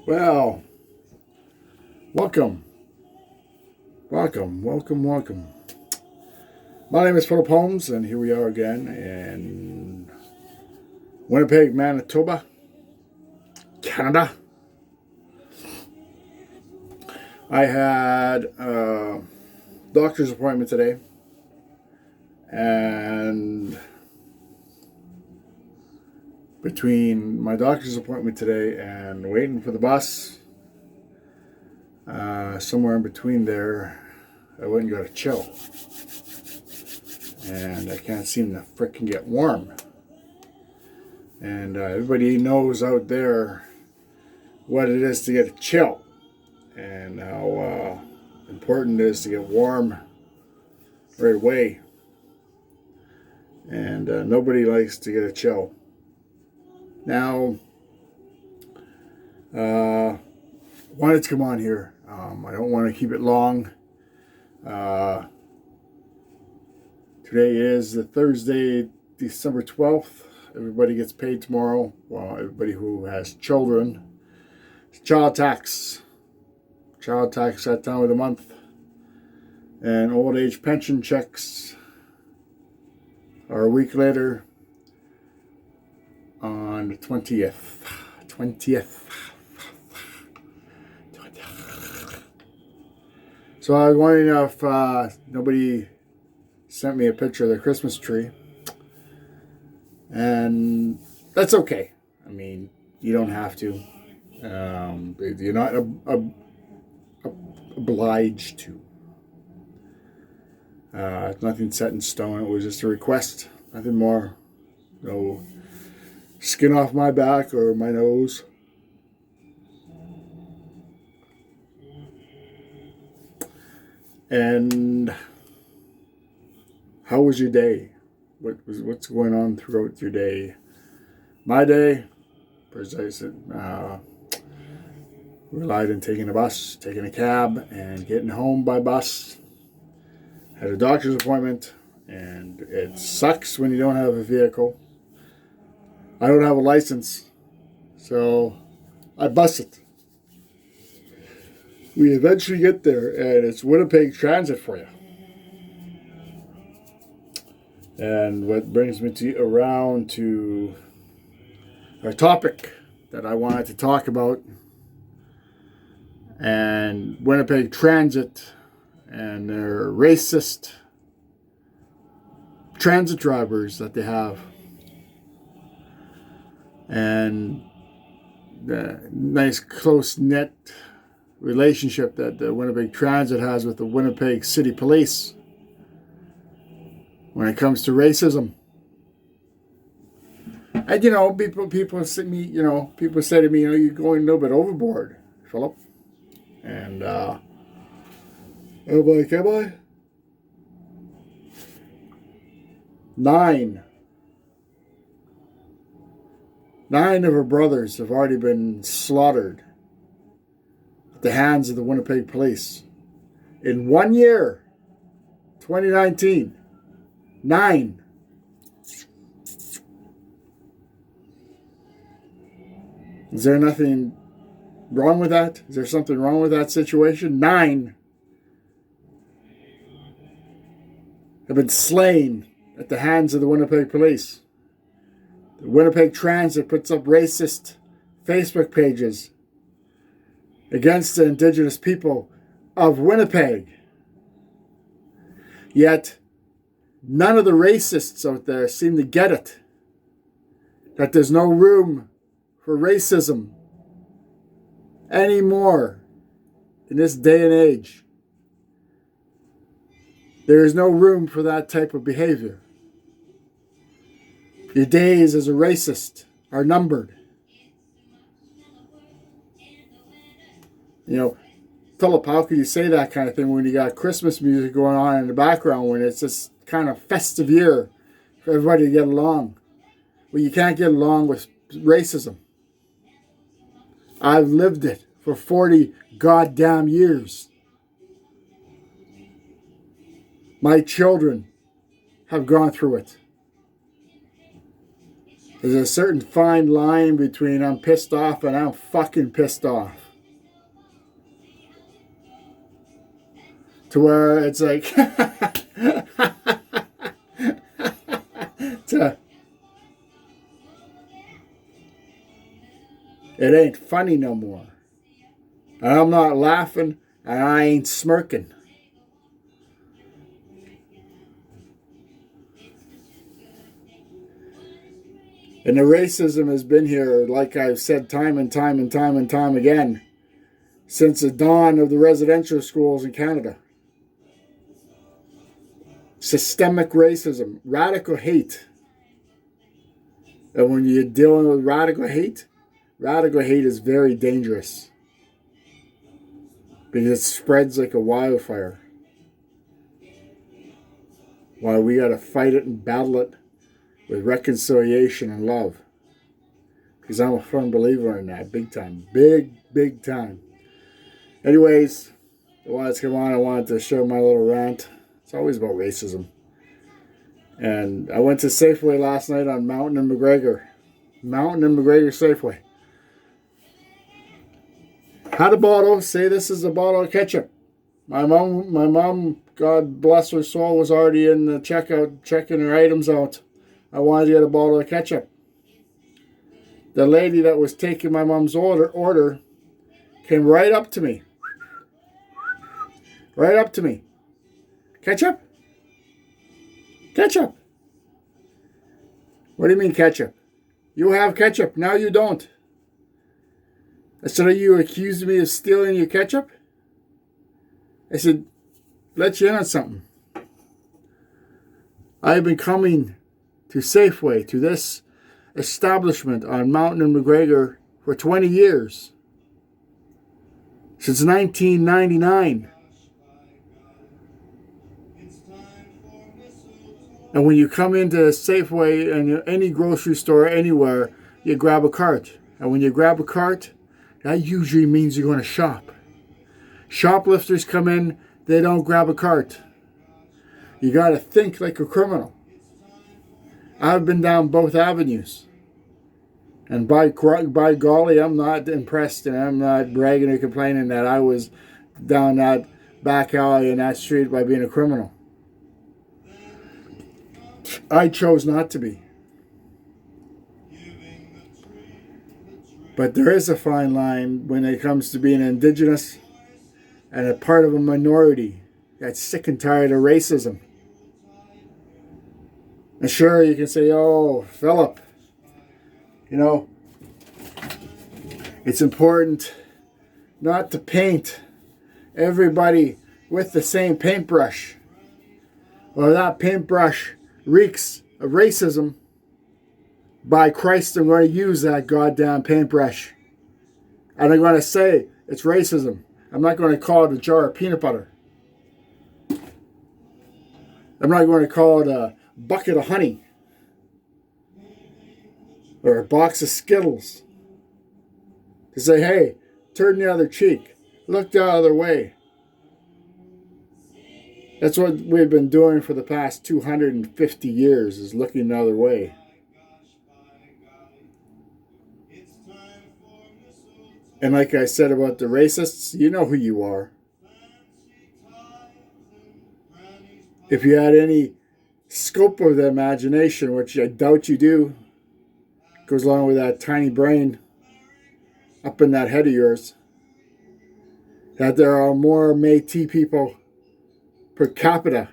Well, welcome, welcome. My name is Philip Holmes, and here we are again in Winnipeg, Manitoba, Canada. I had a doctor's appointment today, and between my doctor's appointment today and waiting for the bus, somewhere in between there, I went and got a chill. And I can't seem to frickin' get warm. And everybody knows out there what it is to get a chill and how important it is to get warm right away. And nobody likes to get a chill. Now, wanted to come on here. I don't want to keep it long. Today is the Thursday, December 12th. Everybody gets paid tomorrow. Well, everybody who has children. It's child tax. Child tax that time of the month. And old age pension checks are a week later on the 20th. 20th. So I was wondering if nobody sent me a picture of the Christmas tree. And that's okay. I mean, you don't have to. You're not obliged to. Nothing set in stone. It was just a request. Nothing more. No skin off my back or my nose. And how was your day? What's going on throughout your day? My day, precisely, relied on taking a bus, taking a cab, and getting home by bus. Had a doctor's appointment, and it sucks when you don't have a vehicle. I don't have a license, so I bus it. We eventually get there, and it's Winnipeg Transit for you. And what brings me around to our topic that I wanted to talk about, and Winnipeg Transit and their racist transit drivers that they have, and the nice close-knit relationship that the Winnipeg Transit has with the Winnipeg City Police when it comes to racism. And people say to me, you're going a little bit overboard, Philip. And I'm like, am I? 9 of her brothers have already been slaughtered at the hands of the Winnipeg police. In 1 year, 2019, 9. Is there nothing wrong with that? Is there something wrong with that situation? 9 have been slain at the hands of the Winnipeg police. The Winnipeg Transit puts up racist Facebook pages against the Indigenous people of Winnipeg. Yet, none of the racists out there seem to get it. That there's no room for racism anymore in this day and age. There is no room for that type of behavior. Your days as a racist are numbered. Philip, how could you say that kind of thing when you got Christmas music going on in the background, when it's this kind of festive year for everybody to get along? Well, you can't get along with racism. I've lived it for 40 goddamn years. My children have gone through it. There's a certain fine line between I'm pissed off and I'm fucking pissed off. To where it's like, it ain't funny no more. And I'm not laughing and I ain't smirking. And the racism has been here, like I've said time and time again, since the dawn of the residential schools in Canada. Systemic racism, radical hate. And when you're dealing with radical hate is very dangerous. Because it spreads like a wildfire. While we got to fight it and battle it with reconciliation and love. Because I'm a firm believer in that, big time. Big time. Anyways, I wanted to come on, I wanted to share my little rant. It's always about racism. And I went to Safeway last night on Mountain and McGregor. Mountain and McGregor Safeway. Had a bottle, say this is a bottle of ketchup. My mom, God bless her soul, was already in the checkout, checking her items out. I wanted to get a bottle of ketchup. The lady that was taking my mom's order came right up to me. Right up to me. Ketchup? Ketchup. What do you mean ketchup? You have ketchup, now you don't. I said, are you accusing me of stealing your ketchup? I said, let you in on something. I've been coming to Safeway, to this establishment on Mountain and McGregor for 20 years. Since 1999. And when you come into Safeway and any grocery store anywhere, you grab a cart. And when you grab a cart, that usually means you're going to shop. Shoplifters come in, they don't grab a cart. You got to think like a criminal. I've been down both avenues. And by golly, I'm not impressed and I'm not bragging or complaining that I was down that back alley in that street by being a criminal. I chose not to be. But there is a fine line when it comes to being Indigenous and a part of a minority that's sick and tired of racism. And sure, you can say, oh, Philip, you know, it's important not to paint everybody with the same paintbrush. Well, that paintbrush reeks of racism. By Christ, I'm going to use that goddamn paintbrush. And I'm going to say it's racism. I'm not going to call it a jar of peanut butter. I'm not going to call it a bucket of honey. Or a box of Skittles. To say, hey, turn the other cheek. Look the other way. That's what we've been doing for the past 250 years, is looking the other way. And like I said about the racists, you know who you are. If you had any scope of the imagination, which I doubt you do, goes along with that tiny brain up in that head of yours, that there are more Métis people per capita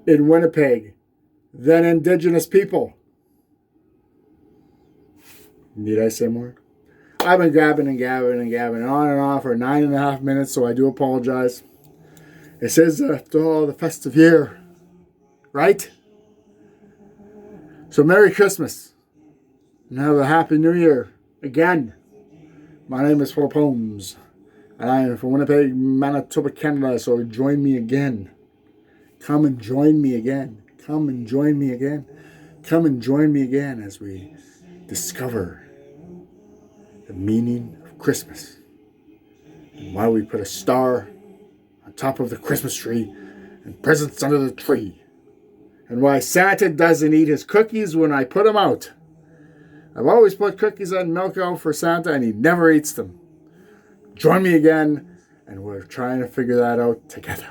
in Winnipeg than Indigenous people. Need I say more? I've been gabbing on and on for 9.5 minutes, so I do apologize. It says after all the festive year, right? So Merry Christmas and have a Happy New Year again. My name is Philip Holmes, and I am from Winnipeg, Manitoba, Canada. So join me again. Come and join me again. Come and join me again. Come and join me again as we discover the meaning of Christmas and why we put a star on top of the Christmas tree and presents under the tree, and why Santa doesn't eat his cookies when I put them out. I've always put cookies and milk out for Santa, and he never eats them. Join me again, and we're trying to figure that out together.